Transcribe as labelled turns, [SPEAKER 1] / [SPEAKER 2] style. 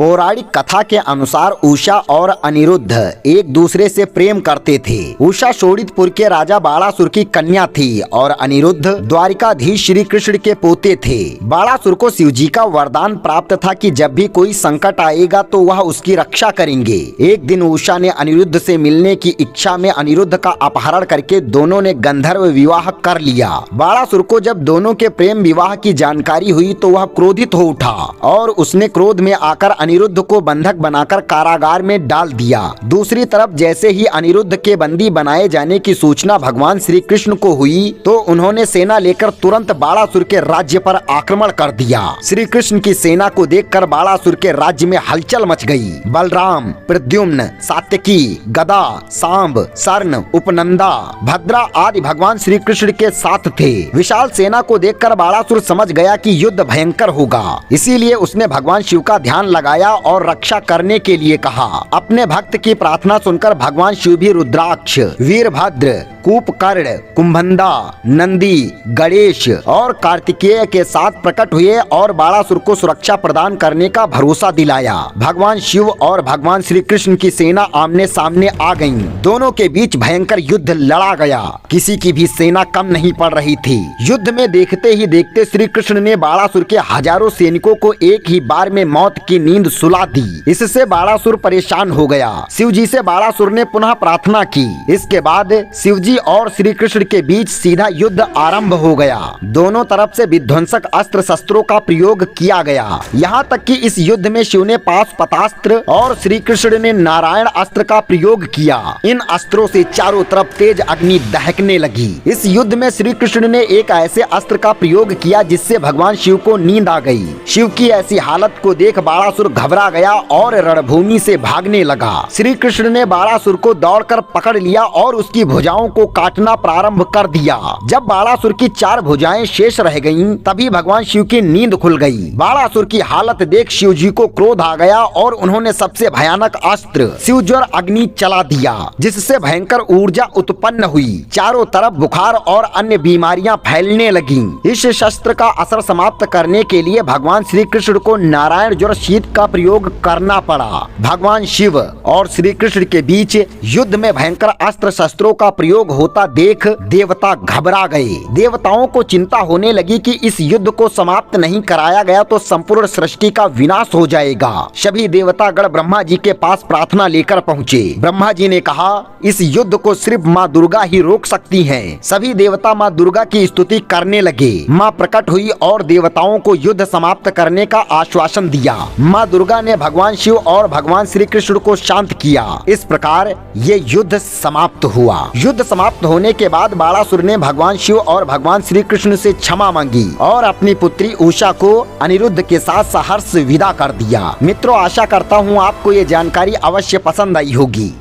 [SPEAKER 1] पौराणिक कथा के अनुसार उषा और अनिरुद्ध एक दूसरे से प्रेम करते थे। उषा शोणितपुर के राजा बाणासुर की कन्या थी और अनिरुद्ध द्वारिकाधीश श्री कृष्ण के पोते थे। बाणासुर को शिव जी का वरदान प्राप्त था कि जब भी कोई संकट आएगा तो वह उसकी रक्षा करेंगे। एक दिन उषा ने अनिरुद्ध से मिलने की इच्छा में अनिरुद्ध का अपहरण करके दोनों ने गंधर्व विवाह कर लिया। बाणासुर को जब दोनों के प्रेम विवाह की जानकारी हुई तो वह क्रोधित हो उठा और उसने क्रोध में आकर अनिरुद्ध को बंधक बनाकर कारागार में डाल दिया। दूसरी तरफ जैसे ही अनिरुद्ध के बंदी बनाए जाने की सूचना भगवान श्री कृष्ण को हुई तो उन्होंने सेना लेकर तुरंत बाणासुर के राज्य पर आक्रमण कर दिया। श्री कृष्ण की सेना को देखकर बाणासुर के राज्य में हलचल मच गई। बलराम, प्रद्युम्न, सात्यकी, गदा, सांब, सर्ण, उपनंदा, भद्रा आदि भगवान श्री कृष्ण के साथ थे। विशाल सेना को देखकर बाणासुर समझ गया कि युद्ध भयंकर होगा, इसीलिए उसने भगवान शिव का ध्यान लगाया और रक्षा करने के लिए कहा। अपने भक्त की प्रार्थना सुनकर भगवान शिव भी रुद्राक्ष, वीरभद्र, कूपकर्ण, कुंभंदा, नंदी, गणेश और कार्तिकेय के साथ प्रकट हुए और बाणासुर को सुरक्षा प्रदान करने का भरोसा दिलाया। भगवान शिव और भगवान श्री कृष्ण की सेना आमने सामने आ गईं। दोनों के बीच भयंकर युद्ध लड़ा गया। किसी की भी सेना कम नहीं पड़ रही थी। युद्ध में देखते ही देखते श्री कृष्ण ने बाणासुर के हजारों सैनिकों को एक ही बार में मौत की नींद सुला दी। इससे बाणासुर परेशान हो गया। शिव जी से बाणासुर ने पुनः प्रार्थना की। इसके बाद शिव जी और श्री कृष्ण के बीच सीधा युद्ध आरंभ हो गया। दोनों तरफ से विध्वंसक अस्त्र शस्त्रों का प्रयोग किया गया। यहाँ तक कि इस युद्ध में शिव ने पाशुपतास्त्र और श्री कृष्ण ने नारायण अस्त्र का प्रयोग किया। इन अस्त्रों से चारों तरफ तेज अग्नि दहकने लगी। इस युद्ध में श्री कृष्ण ने एक ऐसे अस्त्र का प्रयोग किया जिससे भगवान शिव को नींद आ गई। शिव की ऐसी हालत को देख बाणासुर घबरा गया और रणभूमि से भागने लगा। श्री कृष्ण ने बाणासुर को दौड़कर पकड़ लिया और उसकी भुजाओं को काटना प्रारंभ कर दिया। जब बाणासुर की 4 भुजाएं शेष रह गईं, तभी भगवान शिव की नींद खुल गई। बाणासुर की हालत देख शिव जी को क्रोध आ गया और उन्होंने सबसे भयानक अस्त्र शिवज्वर अग्नि चला दिया, जिससे भयंकर ऊर्जा उत्पन्न हुई। चारों तरफ बुखार और अन्य बीमारियां फैलने लगीं। इस शस्त्र का असर समाप्त करने के लिए भगवान श्री कृष्ण को नारायण ज्वर शीत का प्रयोग करना पड़ा। भगवान शिव और श्री कृष्ण के बीच युद्ध में भयंकर अस्त्र शस्त्रों का प्रयोग होता देख देवता घबरा गए। देवताओं को चिंता होने लगी कि इस युद्ध को समाप्त नहीं कराया गया तो संपूर्ण सृष्टि का विनाश हो जाएगा। सभी देवता गण ब्रह्मा जी के पास प्रार्थना लेकर पहुँचे। ब्रह्मा जी ने कहा, इस युद्ध को सिर्फ माँ दुर्गा ही रोक सकती हैं। सभी देवता माँ दुर्गा की स्तुति करने लगे। माँ प्रकट हुई और देवताओं को युद्ध समाप्त करने का आश्वासन दिया। माँ दुर्गा ने भगवान शिव और भगवान श्री कृष्ण को शांत किया। इस प्रकार ये युद्ध समाप्त हुआ। युद्ध समाप्त होने के बाद बाणासुर ने भगवान शिव और भगवान श्री कृष्ण से क्षमा मांगी और अपनी पुत्री उषा को अनिरुद्ध के साथ सहर्ष विदा कर दिया। मित्रों, आशा करता हूँ आपको ये जानकारी अवश्य पसंद आई होगी।